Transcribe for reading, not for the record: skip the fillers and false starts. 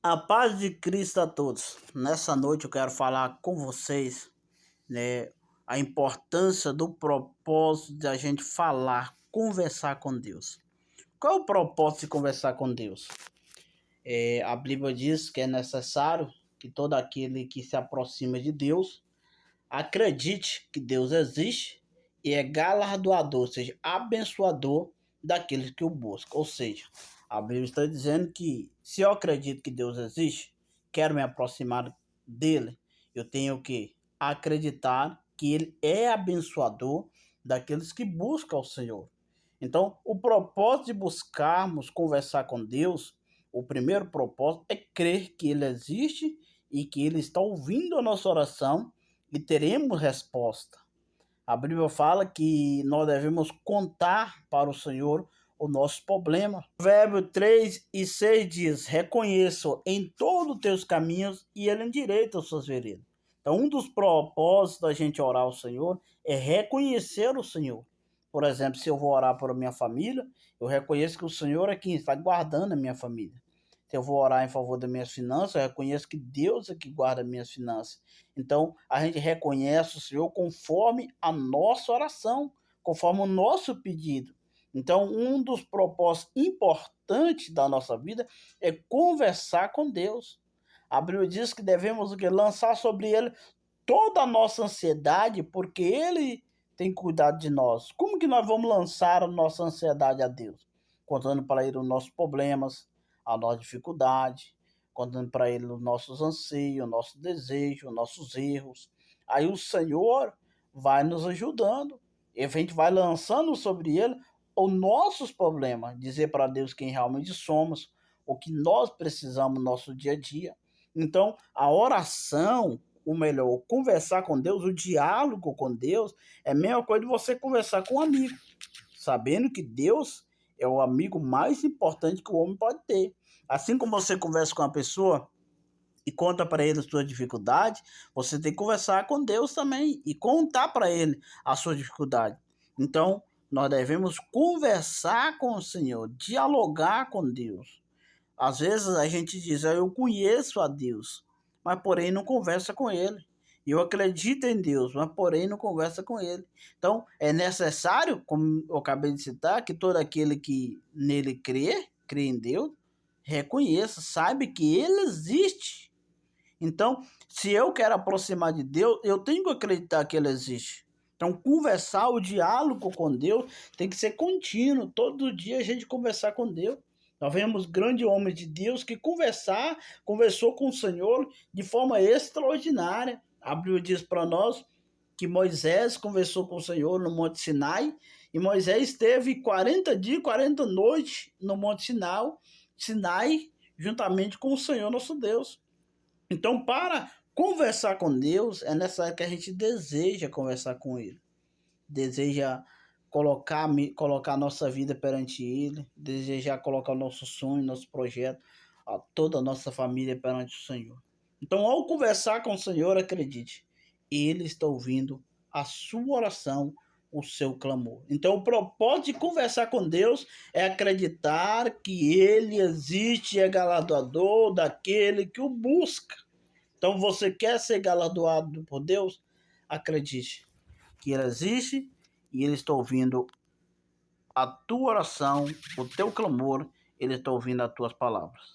A paz de Cristo a todos. Nessa noite eu quero falar com vocês, né, a importância do propósito de a gente falar, conversar com Deus. Qual é o propósito de conversar com Deus? A Bíblia diz que é necessário que todo aquele que se aproxima de Deus acredite que Deus existe e é galardoador, ou seja, abençoador daqueles que o buscam. Ou seja, a Bíblia está dizendo que se eu acredito que Deus existe, quero me aproximar dele, eu tenho que acreditar que ele é abençoador daqueles que buscam o Senhor. Então, o propósito de buscarmos conversar com Deus, o primeiro propósito é crer que ele existe e que ele está ouvindo a nossa oração e teremos resposta. A Bíblia fala que nós devemos contar para o Senhor o nosso problema. Provérbio 3:6 diz: reconheço em todos os teus caminhos e ele endireita as suas veredas. Então, um dos propósitos da gente orar ao Senhor é reconhecer o Senhor. Por exemplo, se eu vou orar por minha família, eu reconheço que o Senhor é quem está guardando a minha família. Se eu vou orar em favor das minhas finanças, eu reconheço que Deus é que guarda as minhas finanças. Então, a gente reconhece o Senhor conforme a nossa oração, conforme o nosso pedido. Então, um dos propósitos importantes da nossa vida é conversar com Deus. A Bíblia diz que devemos lançar sobre Ele toda a nossa ansiedade, porque Ele tem cuidado de nós. Como que nós vamos lançar a nossa ansiedade a Deus? Contando para Ele os nossos problemas, a nossa dificuldade, contando para Ele os nossos anseios, nossos desejos, nossos erros. Aí o Senhor vai nos ajudando, e a gente vai lançando sobre Ele os nossos problemas, dizer para Deus quem realmente somos, o que nós precisamos no nosso dia a dia. Então, a oração, ou melhor, conversar com Deus, o diálogo com Deus, é a mesma coisa de você conversar com um amigo, sabendo que Deus é o amigo mais importante que o homem pode ter. Assim como você conversa com uma pessoa e conta para ele a sua dificuldade, você tem que conversar com Deus também e contar para ele a sua dificuldade. Então, nós devemos conversar com o Senhor, dialogar com Deus. Às vezes a gente diz: eu conheço a Deus, mas porém não conversa com Ele. Eu acredito em Deus, mas porém não conversa com Ele. Então é necessário, como eu acabei de citar, que todo aquele que nele crê em Deus, reconheça, saiba que Ele existe. Então, se eu quero aproximar de Deus, eu tenho que acreditar que Ele existe. Então, conversar, o diálogo com Deus tem que ser contínuo. Todo dia a gente conversar com Deus. Nós vemos grandes homens de Deus que conversou com o Senhor de forma extraordinária. A Bíblia diz para nós que Moisés conversou com o Senhor no Monte Sinai, e Moisés esteve 40 dias, 40 noites no Monte Sinai, juntamente com o Senhor nosso Deus. Então, para conversar com Deus, é necessário que a gente deseja conversar com Ele. Deseja colocar nossa vida perante Ele, desejar colocar o nosso sonho, nosso projeto, toda a nossa família perante o Senhor. Então, ao conversar com o Senhor, acredite, Ele está ouvindo a sua oração, o seu clamor. Então, o propósito de conversar com Deus é acreditar que Ele existe e é galardoador daquele que o busca. Então, você quer ser galardoado por Deus? Acredite que Ele existe e Ele está ouvindo a tua oração, o teu clamor, Ele está ouvindo as tuas palavras.